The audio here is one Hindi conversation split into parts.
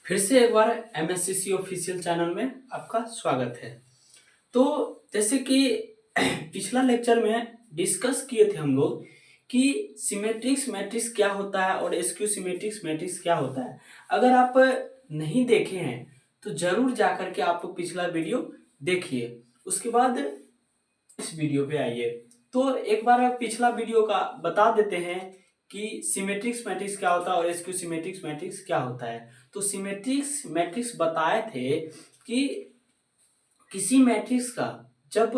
फिर से एक बार एमएससीसी ऑफिशियल चैनल में आपका स्वागत है। तो जैसे कि पिछला लेक्चर में डिस्कस किए थे हम लोग कि सिमेट्रिक्स मैट्रिक्स क्या होता है और एसक्यू सिमेट्रिक्स मैट्रिक्स क्या होता है। अगर आप नहीं देखे हैं तो जरूर जाकर के आप पिछला वीडियो देखिए, उसके बाद इस वीडियो पे आइए। तो एक बार पिछला वीडियो का बता देते हैं कि सिमेट्रिक्स मैट्रिक्स क्या होता है और एसक्यू सिमेट्रिक्स मैट्रिक्स क्या होता है। तो सिमेट्रिक्स मैट्रिक्स बताए थे कि किसी मैट्रिक्स का जब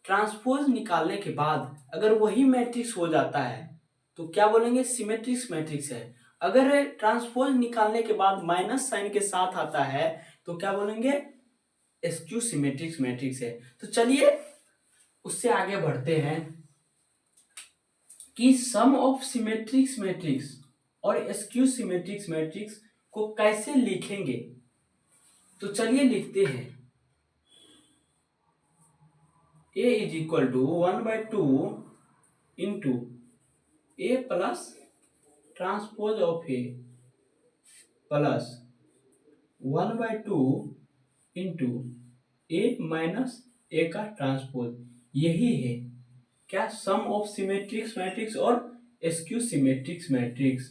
ट्रांसपोज निकालने के बाद अगर वही मैट्रिक्स हो जाता है तो क्या बोलेंगे, सिमेट्रिक्स मैट्रिक्स है। अगर ट्रांसपोज निकालने के बाद माइनस साइन के साथ आता है तो क्या बोलेंगे, एसक्यू सिमेट्रिक्स मैट्रिक्स है। तो चलिए उससे आगे बढ़ते हैं कि सम ऑफ सिमेट्रिक्स मैट्रिक्स और एसक्यू सिमेट्रिक्स मैट्रिक्स को कैसे लिखेंगे। तो चलिए लिखते हैं। A is equal to 1/2 into A plus transpose of A plus 1/2 into A minus A का ट्रांसपोज। यही है क्या, सम ऑफ सिमेट्रिक्स मैट्रिक्स और एसक्यू सिमेट्रिक्स मैट्रिक्स।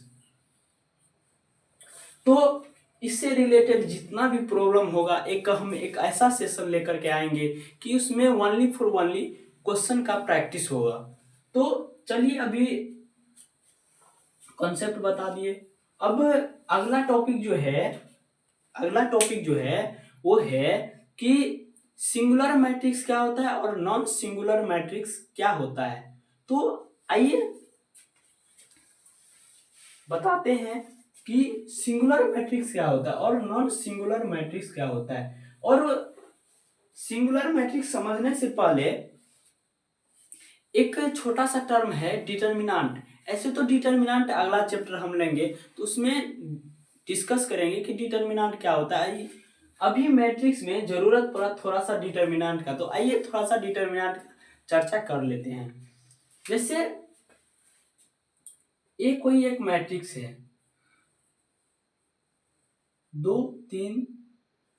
तो इससे रिलेटेड जितना भी प्रॉब्लम होगा हम एक ऐसा सेशन लेकर के आएंगे कि उसमें ओनली फॉर ओनली क्वेश्चन का प्रैक्टिस होगा। तो चलिए अभी कॉन्सेप्ट बता दिए। अब अगला टॉपिक जो है वो है कि सिंगुलर मैट्रिक्स क्या होता है और नॉन सिंगुलर मैट्रिक्स क्या होता है। तो आइए बताते हैं कि सिंगुलर मैट्रिक्स क्या होता है और नॉन सिंगुलर मैट्रिक्स क्या होता है। और सिंगुलर मैट्रिक्स समझने से पहले एक छोटा सा टर्म है डिटर्मिनेंट। ऐसे तो डिटर्मिनेंट अगला चैप्टर हम लेंगे तो उसमें डिस्कस करेंगे कि डिटर्मिनेंट क्या होता है। अभी मैट्रिक्स में जरूरत पड़ा थोड़ा सा डिटर्मिनेंट का, तो आइए थोड़ा सा डिटर्मिनेंट चर्चा कर लेते हैं। जैसे ये कोई एक मैट्रिक्स है 2 3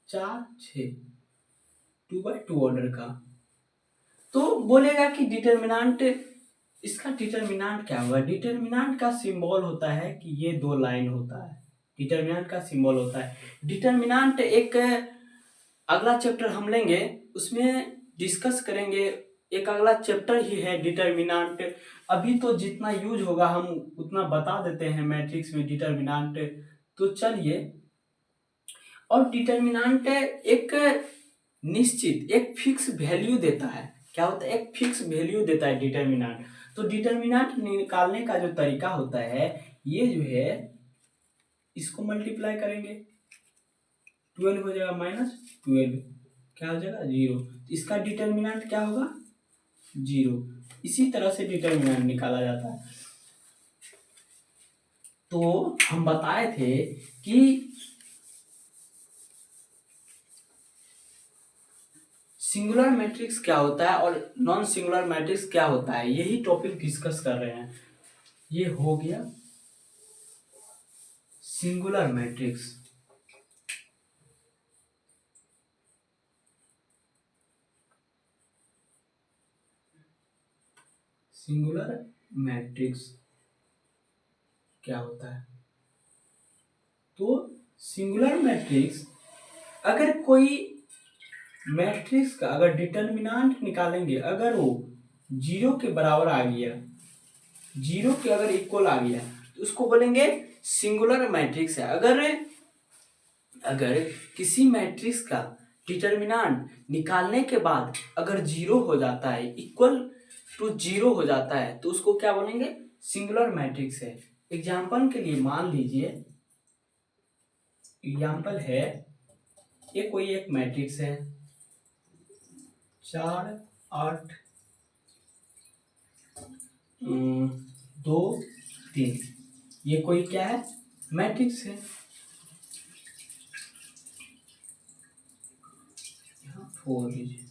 4 6 2/2 ऑर्डर का, तो बोलेगा कि डिटर्मिनेंट, इसका डिटर्मिनेंट क्या होगा। डिटर्मिनेंट का सिंबल होता है कि ये दो लाइन होता है, डिटर्मिनेंट का सिंबल होता है। डिटर्मिनेंट एक अगला चैप्टर हम लेंगे उसमें डिस्कस करेंगे, एक अगला चैप्टर ही है डिटर्मिनेंट। अभी तो जितना यूज होगा हम उतना बता देते हैं मैट्रिक्स में डिटर्मिनेंट। तो चलिए, और डिटर्मिनेंट एक निश्चित एक फिक्स वैल्यू देता है। क्या होता है, एक फिक्स वैल्यू देता है डिटर्मिनेंट। तो डिटर्मिनेंट निकालने का जो तरीका होता है, ये जो है इसको मल्टीप्लाई करेंगे, 12 हो जाएगा माइनस 12, क्या हो जाएगा 0। इसका डिटर्मिनेंट क्या होगा 0। इसी तरह से डिटर्मिनेंट निकाला जाता है। तो हम बताए थे कि सिंगुलर मैट्रिक्स क्या होता है और नॉन सिंगुलर मैट्रिक्स क्या होता है, यही टॉपिक डिस्कस कर रहे हैं। ये हो गया सिंगुलर मैट्रिक्स। सिंगुलर मैट्रिक्स क्या होता है, तो सिंगुलर मैट्रिक्स अगर कोई मैट्रिक्स का अगर डिटर्मिनेंट निकालेंगे, अगर वो 0 के बराबर आ गया, 0 के अगर इक्वल आ गया तो उसको बोलेंगे सिंगुलर मैट्रिक्स है। अगर किसी मैट्रिक्स का डिटर्मिनेंट निकालने के बाद अगर 0 हो जाता है, इक्वल टू 0 हो जाता है, तो उसको क्या बोलेंगे, सिंगुलर मैट्रिक्स है। एग्जाम्पल के लिए मान लीजिए, एग्जाम्पल है ये कोई एक मैट्रिक्स है 4 8 2 3, ये कोई क्या है, मैट्रिक्स है। 4 लीजिए,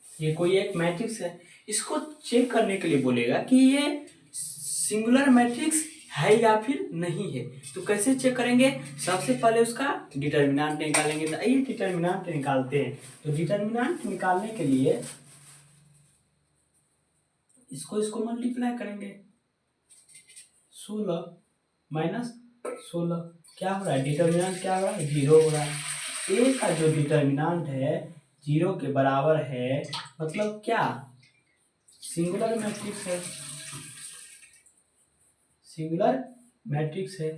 ये कोई एक मैट्रिक्स है। इसको चेक करने के लिए बोलेगा कि ये सिंगुलर मैट्रिक्स है या फिर नहीं है। तो कैसे चेक करेंगे, सबसे पहले उसका डिटर्मिनेंट निकालेंगे। तो आइए डिटर्मिनेंट निकालते हैं। तो डिटर्मिनेंट निकालने के लिए इसको मल्टीप्लाई करेंगे। 16 माइनस 16 क्या हो रहा है, डिटर्मिनेंट क्या हो रहा है, 0 हो रहा है। ए का जो डिटर्मिनेंट है 0 के बराबर है, मतलब क्या, सिंगुलर मैट्रिक्स है, सिंगुलर मैट्रिक्स है।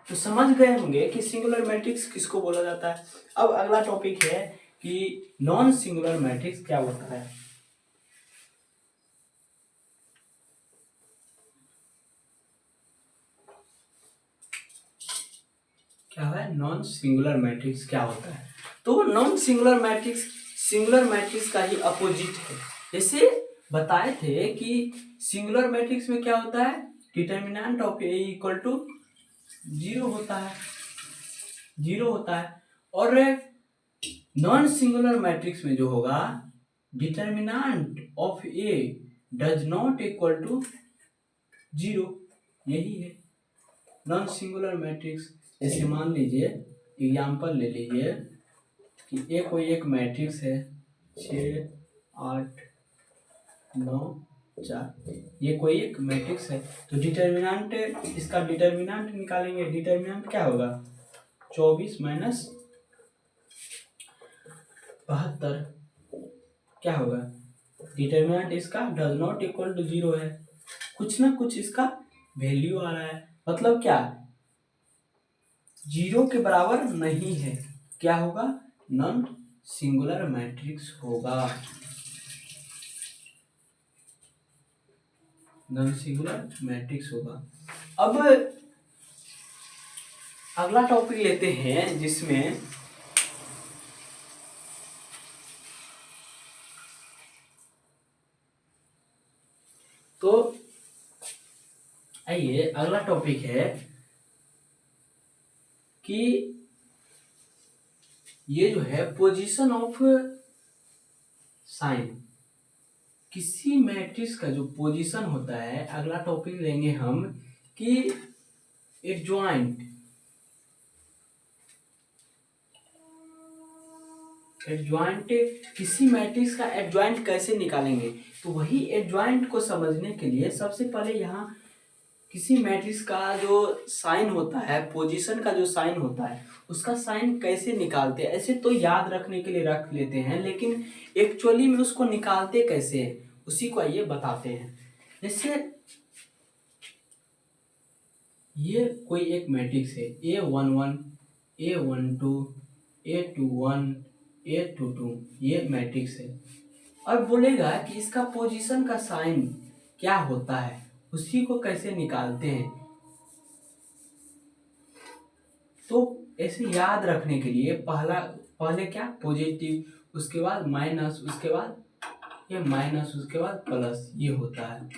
तो समझ गए होंगे कि सिंगुलर मैट्रिक्स किसको बोला जाता है। अब अगला टॉपिक है कि नॉन सिंगुलर मैट्रिक्स क्या होता है। क्या है नॉन सिंगुलर मैट्रिक्स क्या होता है। तो non singular matrix singular matrix का ही अपोजिट है। जैसे बताए थे कि सिंगुलर मैट्रिक्स में क्या होता है, determinant of A equal to 0 होता है, 0 होता है। और नॉन सिंगुलर मैट्रिक्स में जो होगा, determinant of A does not equal to 0, यही है नॉन सिंगुलर मैट्रिक्स। जैसे मान लीजिए एग्जाम्पल ले लीजिए कि ए कोई एक मैट्रिक्स है 6 8 9 4, ये कोई एक मैट्रिक्स है। तो डिटर्मिनेंट, इसका डिटर्मिनेंट निकालेंगे। डिटर्मिनेंट क्या होगा, 24 माइनस 72 क्या होगा, डिटर्मिनेंट इसका डज नॉट इक्वल टू 0 है, कुछ ना कुछ इसका वैल्यू आ रहा है, मतलब क्या, 0 के बराबर नहीं है, क्या होगा, नॉन सिंगुलर मैट्रिक्स होगा, नॉन सिंगुलर मैट्रिक्स होगा। अब अगला टॉपिक लेते हैं जिसमें तो आइए अगला टॉपिक है कि ये जो है पोजीशन ऑफ साइन, किसी मैट्रिक्स का जो पोजीशन होता है। अगला टॉपिक लेंगे हम कि एडजॉइंट, एडजॉइंट किसी मैट्रिक्स का एडजॉइंट कैसे निकालेंगे। तो वही एडजॉइंट को समझने के लिए सबसे पहले यहाँ किसी मैट्रिक्स का जो साइन होता है, पोजीशन का जो साइन होता है, उसका साइन कैसे निकालते हैं। ऐसे तो याद रखने के लिए रख लेते हैं, लेकिन एक्चुअली में उसको निकालते कैसे हैं, उसी को आइए बताते हैं। जैसे ये कोई एक मैट्रिक्स है A11 A12 A21 A22, ये मैट्रिक्स है। और बोलेगा कि इसका पोजीशन का साइन क्या होता है, उसी को कैसे निकालते हैं। तो ऐसे याद रखने के लिए पहले क्या, पॉजिटिव, उसके बाद माइनस, उसके बाद ये माइनस, उसके बाद प्लस, ये होता है।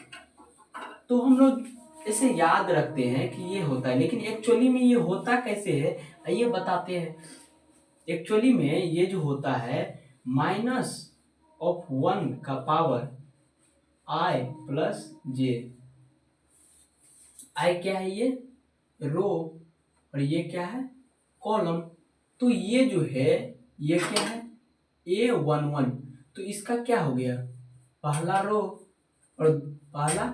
तो हम लोग ऐसे याद रखते हैं कि ये होता है, लेकिन एक्चुअली में ये होता कैसे है ये बताते हैं। एक्चुअली में ये जो होता है, माइनस ऑफ 1 का पावर i प्लस जे, आई क्या है, ये रो, और ये क्या है, कॉलम। तो ये जो है, ये क्या है, A11, तो इसका क्या हो गया, पहला रो और पहला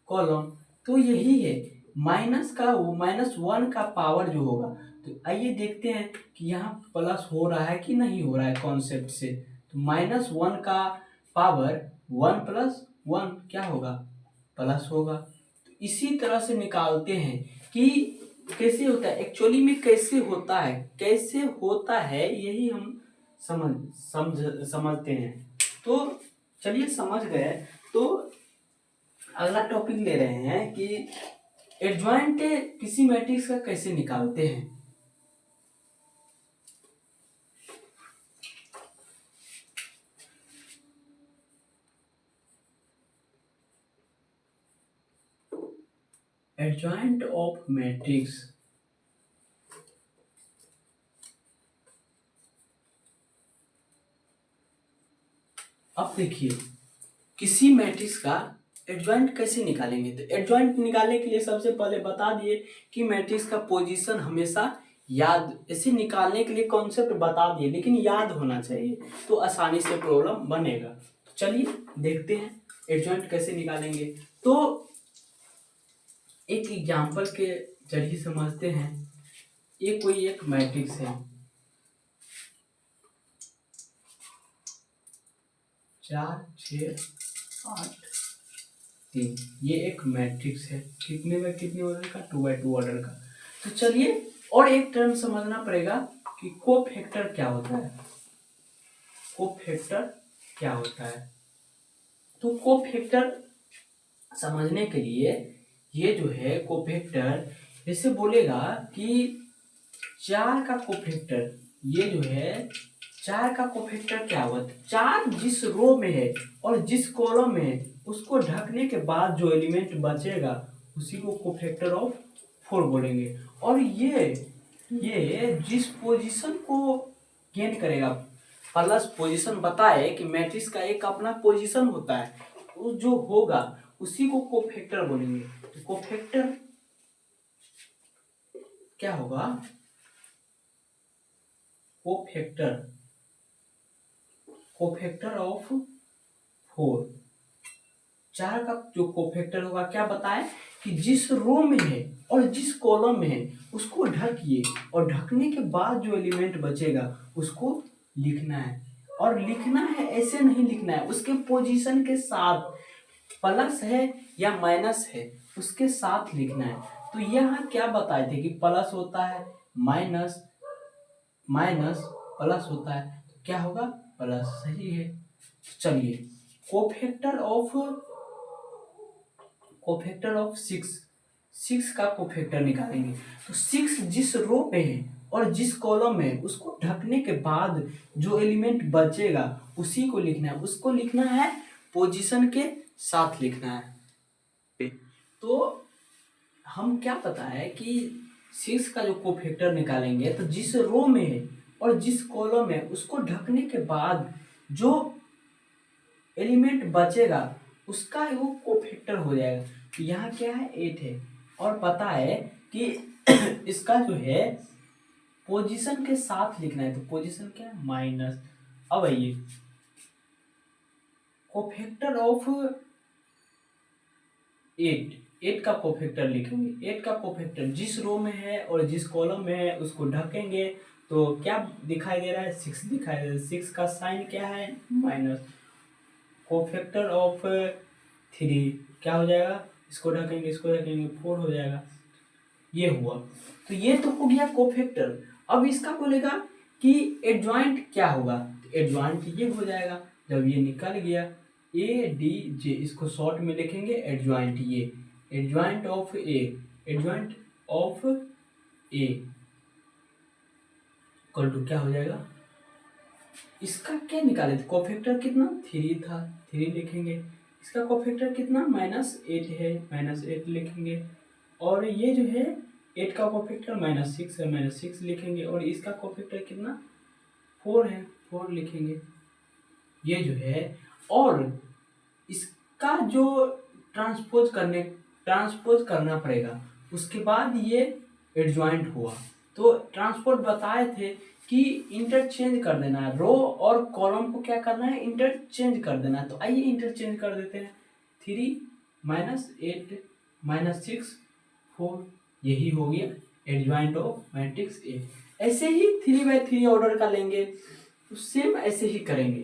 कॉलम। तो यही है माइनस का, वो -1 का पावर जो होगा। तो आइए देखते हैं कि यहाँ प्लस हो रहा है कि नहीं हो रहा है कॉन्सेप्ट से। तो -1 का पावर 1 + 1 क्या होगा, प्लस होगा। तो इसी तरह से निकालते हैं कि कैसे होता है, एक्चुअली में कैसे होता है, कैसे होता है, यही हम समझते हैं। तो चलिए समझ गए। तो अगला टॉपिक ले रहे हैं कि एडजॉइंट किसी मैट्रिक्स का कैसे निकालते हैं। एडजॉइंट ऑफ मैट्रिक्स, अब देखिए किसी मैट्रिक्स का एडजॉइंट कैसे निकालेंगे? तो एडजॉइंट निकालने के लिए सबसे पहले बता दिए कि मैट्रिक्स का पोजीशन हमेशा याद, इसे निकालने के लिए कॉन्सेप्ट बता दिए, लेकिन याद होना चाहिए तो आसानी से प्रॉब्लम बनेगा। तो चलिए देखते हैं एडजॉइंट कैसे निकालेंगे। तो एक एग्जाम्पल के जरिए समझते हैं। ये कोई एक मैट्रिक्स है, 4 6 8 3, ये एक मैट्रिक्स है। कितने बाय कितने ऑर्डर का? 2x2 ऑर्डर का। तो चलिए और एक टर्म समझना पड़ेगा कि कोफैक्टर क्या होता है। कोफैक्टर क्या होता है? तो कोफैक्टर समझने के लिए ये जो है कोफैक्टर, जैसे बोलेगा कि 4 का कोफैक्टर, ये जो है 4 का कोफैक्टर क्या होगा? 4 जिस रो में है और जिस कॉलम में है उसको ढकने के बाद जो एलिमेंट बचेगा उसी को कोफैक्टर ऑफ 4 बोलेंगे। और ये जिस पोजीशन को गेन करेगा, प्लस पोजीशन बताए कि मैट्रिक्स का एक अपना पोजीशन होता है, वो जो होगा उसी को कोफैक्टर बोलेंगे। तो कोफैक्टर क्या होगा? कोफैक्टर ऑफ 4, 4 का जो कोफैक्टर होगा क्या बताए कि जिस रो में है और जिस कॉलम में है उसको ढकिए और ढकने के बाद जो एलिमेंट बचेगा उसको लिखना है। और लिखना है ऐसे नहीं लिखना है, उसके पोजीशन के साथ, प्लस है या माइनस है उसके साथ लिखना है। तो यहाँ क्या बताए थे कि प्लस होता है, माइनस माइनस प्लस होता है, तो क्या होगा? प्लस। सही है। चलिए कोफैक्टर ऑफ 6 का कोफैक्टर निकालेंगे। तो 6 जिस रो में है और जिस कॉलम में है उसको ढकने के बाद जो एलिमेंट बचेगा उसी को लिखना है, उसको लिखना है पोजीशन के साथ लिखना है। तो हम क्या पता है कि 6 का जो कोफैक्टर निकालेंगे तो जिस रो में है और जिस कॉलम में उसको ढकने के बाद जो एलिमेंट बचेगा उसका वो कोफैक्टर हो जाएगा। तो यहाँ क्या है? 8 है। और पता है कि इसका जो है पोजीशन के साथ लिखना है, तो पोजीशन क्या है? माइनस। अब आइए कोफैक्टर ऑफ 8 का कोफैक्टर लिखेंगे। 8 का कोफैक्टर जिस रो में है और जिस कॉलम में है उसको ढकेंगे तो क्या दिखाई दे रहा है? 6 दिखाई दे रहा है। 6 का साइन क्या है? माइनस। कोफैक्टर ऑफ 3 क्या हो जाएगा? इसको ढकेंगे इसको ढकेंगे 4 हो जाएगा। ये हुआ। तो ये तो हो गया कोफैक्टर। अब इसका बोलेगा कि एडजॉइंट क्या होगा? तो एडजॉइंट ये हो जाएगा जब ये निकल गया ADJ, इसको शॉर्ट में लिखेंगे एडजॉइंट। ये adjoint of A equal to क्या हो जाएगा? इसका क्या निकाले थे? कोफैक्टर कितना? 3 था, 3 लिखेंगे। इसका कोफैक्टर कितना? -8 है, -8 लिखेंगे। और ये जो है 8 का कोफैक्टर -6 है, -6 लिखेंगे। और इसका कोफैक्टर कितना? 4 है, 4 लिखेंगे। ये जो है, और इसका जो ट्रांसपोज करना पड़ेगा, उसके बाद ये एडजॉइंट हुआ। तो ट्रांसपोज बताए थे कि इंटरचेंज कर देना है, रो और कॉलम को क्या करना है? इंटरचेंज कर देना है। तो आइए इंटरचेंज कर देते हैं। 3 -8 -6 4, यही हो गया एडजॉइंट ऑफ मैट्रिक्स ए। ऐसे ही 3x3 ऑर्डर का लेंगे तो सेम ऐसे ही करेंगे।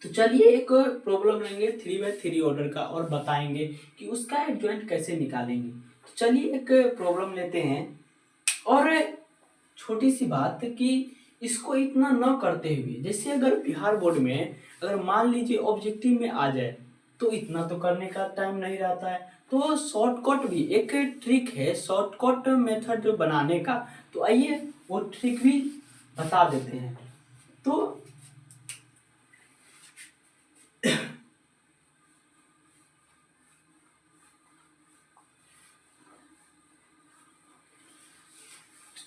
तो चलिए एक प्रॉब्लम लेंगे 3x3 ऑर्डर का और बताएंगे कि उसका एडजॉइंट कैसे निकालेंगे। तो चलिए एक प्रॉब्लम लेते हैं। और छोटी सी बात कि इसको इतना न करते हुए, जैसे अगर बिहार बोर्ड में अगर मान लीजिए ऑब्जेक्टिव में आ जाए तो इतना तो करने का टाइम नहीं रहता है। तो शॉर्टकट भी एक ट्रिक है, शॉर्टकट मेथड जो बनाने का। तो आइए वो ट्रिक भी बता देते हैं। तो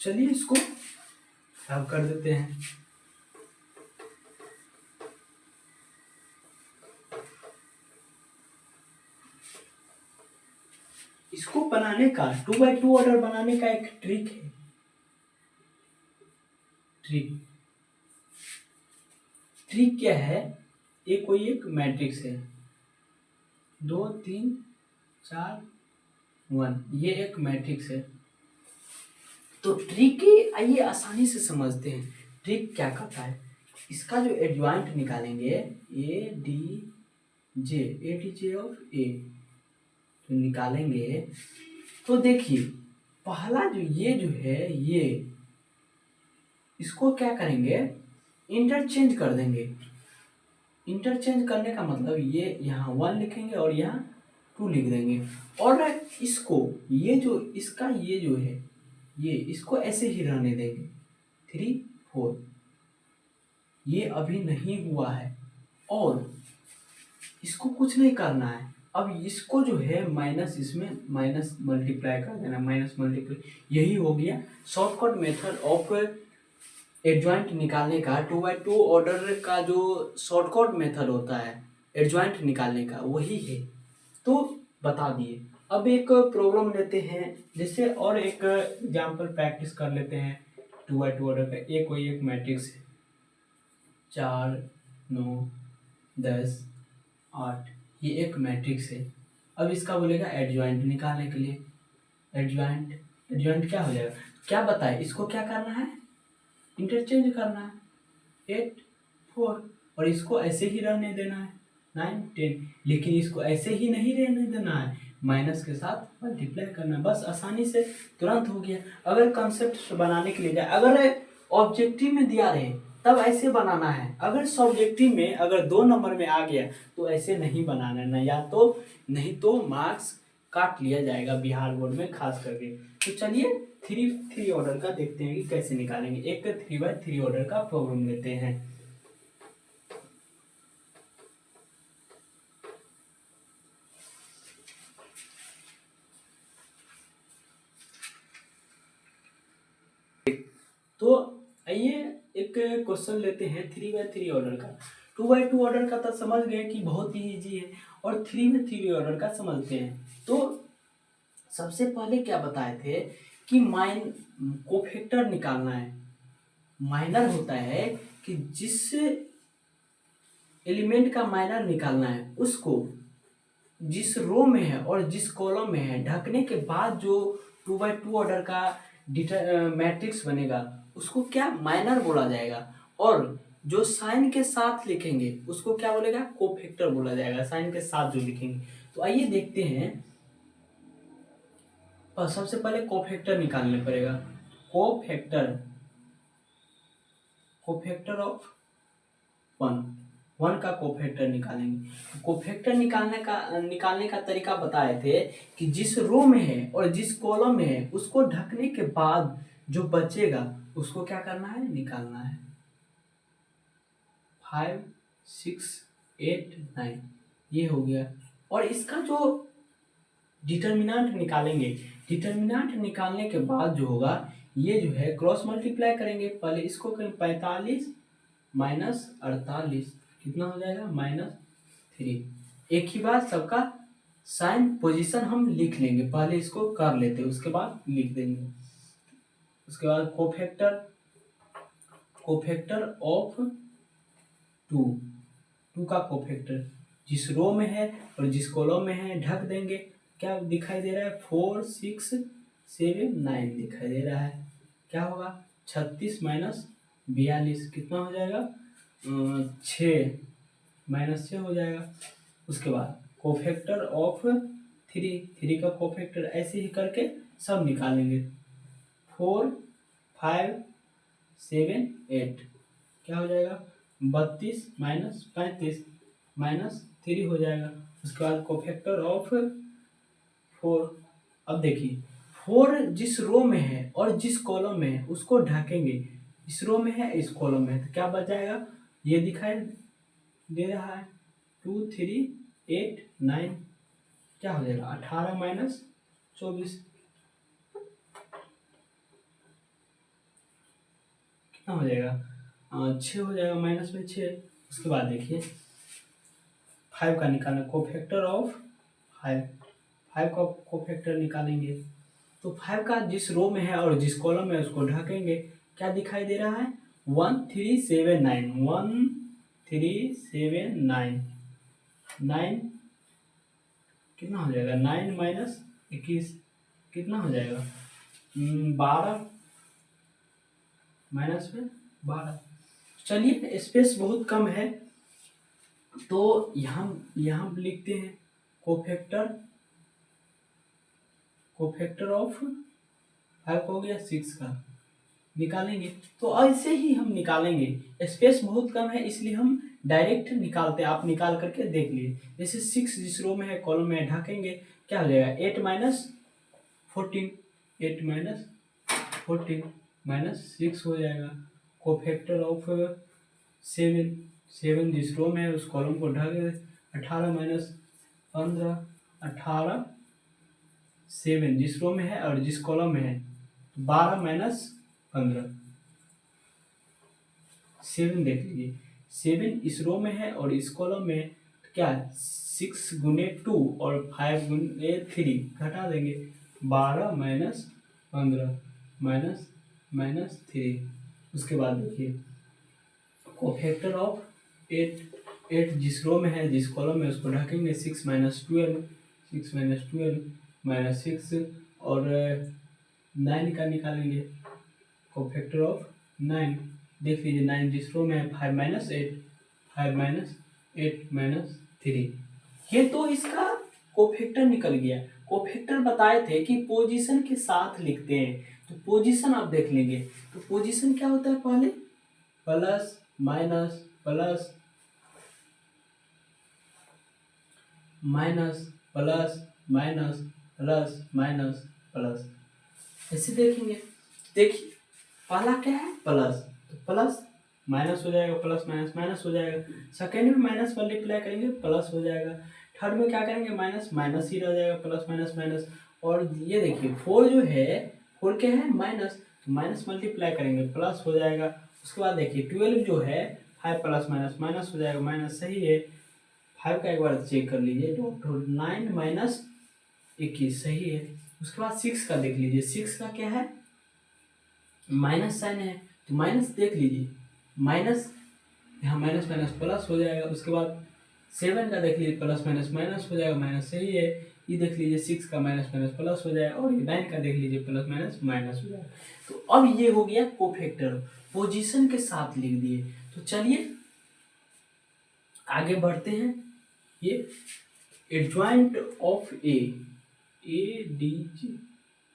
चलिए इसको साफ कर देते हैं। बनाने का 2x2 ऑर्डर बनाने का एक ट्रिक है। ट्रिक क्या है, ये कोई एक मैट्रिक्स है 2 3 4 1, ये एक मैट्रिक्स है। तो ट्रिक आइए आसानी से समझते हैं। ट्रिक क्या करता है, इसका जो एडजॉइंट निकालेंगे ए डी जे ऑफ ए तो निकालेंगे, तो देखिए पहला जो है ये इसको क्या करेंगे, इंटरचेंज कर देंगे। इंटरचेंज करने का मतलब ये यहाँ 1 लिखेंगे और यहाँ 2 लिख देंगे, और इसको ये जो इसका ये जो है ये इसको ऐसे ही रहने देंगे 3 4, ये अभी नहीं हुआ है और इसको कुछ नहीं करना है। अब इसको जो है माइनस, इसमें माइनस मल्टीप्लाई कर देना, माइनस मल्टीप्लाई, यही हो गया शॉर्टकट मेथड ऑफ एडजॉइंट निकालने का। 2x2 ऑर्डर का जो शॉर्टकट मेथड होता है एडजॉइंट निकालने का वही है, तो बता दिए। अब एक प्रॉब्लम लेते हैं, जैसे और एक एग्जांपल प्रैक्टिस कर लेते हैं 2x2 ऑर्डर का। कोई एक मैट्रिक्स है 4 9 10 8, ये एक मैट्रिक्स है। अब इसका बोलेगा एडजॉइंट निकालने के लिए। एडजॉइंट क्या हो जाएगा, क्या बताए, इसको क्या करना है, इंटरचेंज करना है 8 4, और इसको ऐसे ही रहने देना है 9 10, लेकिन इसको ऐसे ही नहीं रहने देना है, माइनस के साथ मल्टीप्लाई करना है। बस आसानी से तुरंत हो गया। अगर कंसेप्ट बनाने के लिए जाए, अगर ऑब्जेक्टिव में दिया रहे तब ऐसे बनाना है, अगर सब्जेक्टिव में अगर 2 नंबर में आ गया तो ऐसे नहीं बनाना है ना, या तो नहीं तो मार्क्स काट लिया जाएगा बिहार बोर्ड में खास करके। तो चलिए 3 ऑर्डर का देखते हैं कि कैसे निकालेंगे। एक 3x3 ऑर्डर का प्रॉब्लम लेते हैं। तो आइए एक क्वेश्चन लेते हैं 3x3 ऑर्डर का। 2x2 ऑर्डर का तो समझ गए कि बहुत ही इजी है, और 3x3 ऑर्डर का समझते हैं। तो सबसे पहले क्या बताए थे कि कोफैक्टर निकालना है। माइनर होता है कि जिस एलिमेंट का माइनर निकालना है उसको जिस रो में है और जिस कॉलम में है ढकने के बाद जो 2x2 ऑर्डर का मैट्रिक्स बनेगा उसको क्या माइनर बोला जाएगा, और जो साइन के साथ लिखेंगे उसको क्या बोलेगा, कोफैक्टर बोला जाएगा, साइन के साथ जो लिखेंगे। तो आइए देखते हैं, और सबसे पहले कोफैक्टर निकालने पड़ेगा। कोफैक्टर ऑफ 1 का कोफैक्टर निकालेंगे। कोफैक्टर निकालने का तरीका बताए थे कि जिस रो में है और जिस कॉलम में है उसको ढकने के बाद जो बचेगा उसको क्या करना है, निकालना है। 5 6 8 9 ये हो गया, और इसका जो डिटर्मिनेंट निकालेंगे, डिटर्मिनेंट निकालने के बाद जो होगा ये जो है क्रॉस मल्टीप्लाई करेंगे। पहले इसको करें 45 माइनस 48, कितना हो जाएगा, -3। एक ही बात सबका साइन पोजीशन हम लिख लेंगे, पहले इसको कर लेते हैं उसके बाद लिख देंगे। उसके बाद कोफैक्टर ऑफ 2 का कोफैक्टर जिस रो में है और जिस कॉलम में है ढक देंगे। क्या दिखाई दे रहा है, 4 6 7 9 दिखाई दे रहा है। क्या होगा, 36 माइनस 42 कितना हो जाएगा, 6 -6 हो जाएगा। उसके बाद कोफैक्टर ऑफ 3 का कोफैक्टर ऐसे ही करके सब निकालेंगे। 4 5 7 8 क्या हो जाएगा, 32 माइनस 35 -3 हो जाएगा। उसके बाद कोफैक्टर ऑफ 4। अब देखिए 4 जिस रो में है और जिस कॉलम में है उसको ढकेंगे, इस रो में है इस कॉलम में है, तो क्या बच जाएगा, ये दिखाई दे रहा है 2 3 8 9, क्या हो जाएगा 18 माइनस 24 कितना हो जाएगा, 6 हो जाएगा, माइनस में 6। उसके बाद देखिए 5 का निकालना, कोफैक्टर ऑफ 5 का कोफैक्टर निकालेंगे। तो 5 का जिस रो में है और जिस कॉलम में उसको ढकेंगे, क्या दिखाई दे रहा है 1379, 1379, 9 कितना हो जाएगा, 9 माइनस 21 कितना हो जाएगा 12 माइनस में 12। चलिए स्पेस बहुत कम है तो यहाँ यहाँ लिखते हैं कोफैक्टर ऑफ 5 हो गया 6 का निकालेंगे। तो ऐसे ही हम निकालेंगे, स्पेस बहुत कम है इसलिए हम डायरेक्ट निकालते हैं, आप निकाल करके देख लीजिए। जैसे 6 जिस रो में है कॉलम में ढकेंगे, क्या हो जाएगा 8 माइनस 14, 8 माइनस 14 माइनस 6 हो जाएगा। कोफैक्टर ऑफ 7, 7 जिस रो में है उस कॉलम को ढक 18 माइनस 15, 18 7 जिस रो में है और जिस कॉलम में है 12 माइनस 15, 7 देख लीजिए, 7 इस रो में है और इस कॉलम में तो क्या 6 गुने 2 और 5 गुने 3 घटा देंगे, 12 माइनस 15 माइनस माइनस 3। उसके बाद देखिए कोफैक्टर ऑफ 8, 8 जिस रो में है जिस कॉलम में उसको ढकेंगे, 6 माइनस 12, 6 माइनस 12 माइनस 6 और 9 का निकालेंगे, कोफैक्टर ऑफ 9 देख लीजिए, 9 जिस रो में है 5 माइनस 8, 5 माइनस 8 माइनस 3, ये तो इसका कोफैक्टर निकल गया। कोफैक्टर बताए थे कि पोजीशन के साथ लिखते हैं, तो पोजीशन आप देख लेंगे, तो पोजीशन क्या होता है पहले plus minus plus minus plus minus plus minus plus, ऐसे देखेंगे। देखिए पहला क्या है प्लस, तो प्लस माइनस हो जाएगा, प्लस माइनस माइनस हो जाएगा, सेकेंड में माइनस मल्टीप्लाई करेंगे प्लस हो जाएगा, थर्ड में क्या करेंगे माइनस माइनस ही रह जाएगा, प्लस माइनस माइनस। और ये देखिए 4 जो है 4 क्या है माइनस, तो माइनस मल्टीप्लाई करेंगे प्लस हो जाएगा। उसके बाद देखिए 12 जो है 5 प्लस माइनस माइनस हो जाएगा, माइनस सही है, 5 का एक बार चेक कर लीजिए, 9 माइनस 21 सही है। उसके बाद 6 का देख लीजिए, 6 का क्या है माइनस साइन है, तो माइनस देख लीजिए, माइनस यहाँ माइनस माइनस प्लस हो जाएगा। उसके बाद 7 का देख लीजिए, प्लस माइनस माइनस हो जाएगा, माइनस सही है। ये देख लीजिए 6 का माइनस माइनस प्लस हो जाएगा, और 9 का देख लीजिए प्लस माइनस माइनस हो जाएगा। तो अब ये हो गया कोफैक्टर, पोजीशन के साथ लिख दिए। तो चलिए आगे बढ़ते हैं। ये adjoint of A D G,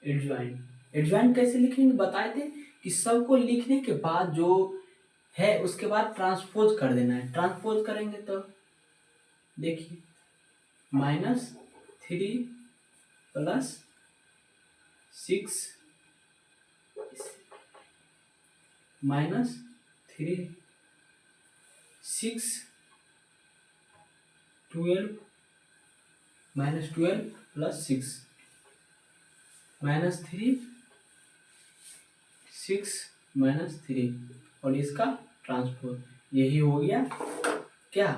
adjoint कैसे लिखेंगे बताए थे कि सबको लिखने के बाद जो है उसके बाद ट्रांसपोज कर देना है। ट्रांसपोज करेंगे तो देखिए -3 प्लस 6 -3 6 12 -12 प्लस 6 -3 6 -3 और इसका ट्रांसपोज यही हो गया क्या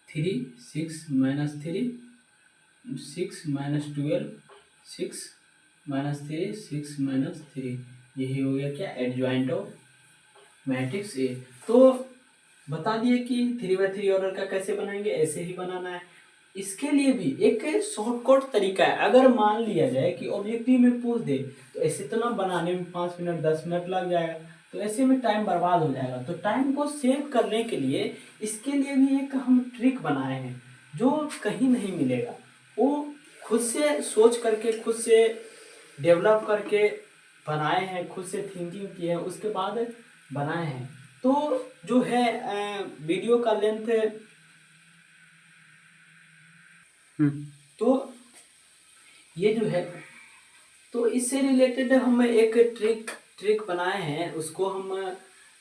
3 6 -3 6 -12 6 -3 6 -3, यही हो गया क्या एडजॉइंट ऑफ मैट्रिक्स ए। तो बता दिए कि 3x3 ऑर्डर का कैसे बनाएंगे, ऐसे ही बनाना है। इसके लिए भी एक शॉर्टकट तरीका है। अगर मान लिया जाए कि ऑब्जेक्टिव में पूछ दे तो ऐसे तो ना बनाने में 5 मिनट 10 मिनट लग जाएगा, तो ऐसे में टाइम बर्बाद हो जाएगा। तो टाइम को सेव करने के लिए इसके लिए भी एक हम ट्रिक बनाए हैं जो कहीं नहीं मिलेगा। वो खुद से सोच करके, खुद से डेवलप करके बनाए हैं, खुद से थिंकिंग की है, उसके बाद बनाए हैं। तो जो है वीडियो का लेंथ तो ये जो है, तो इससे रिलेटेड हम एक ट्रिक बनाए हैं, उसको हम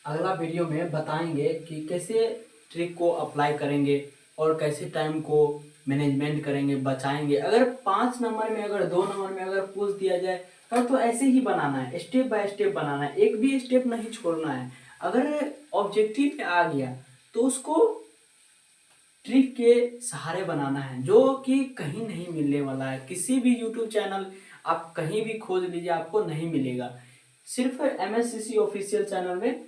अगला वीडियो में बताएंगे कि कैसे ट्रिक को अप्लाई करेंगे और कैसे टाइम को मैनेजमेंट करेंगे, बचाएंगे। अगर 5 नंबर में, अगर 2 नंबर में अगर पूछ दिया जाए तब तो ऐसे ही बनाना है, स्टेप बाय स्टेप बनाना है, एक भी स्टेप नहीं छोड़ना है। अगर ऑब्जेक्टिव पे आ गया तो उसको ट्रिक के सहारे बनाना है, जो कि कहीं नहीं मिलने वाला है। किसी भी यूट्यूब चैनल आप कहीं भी खोज लीजिए, आपको नहीं मिलेगा। सिर्फ MSCC ऑफिशियल चैनल में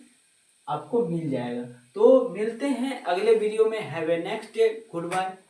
आपको मिल जाएगा। तो मिलते हैं अगले वीडियो में। Have a next day, good bye.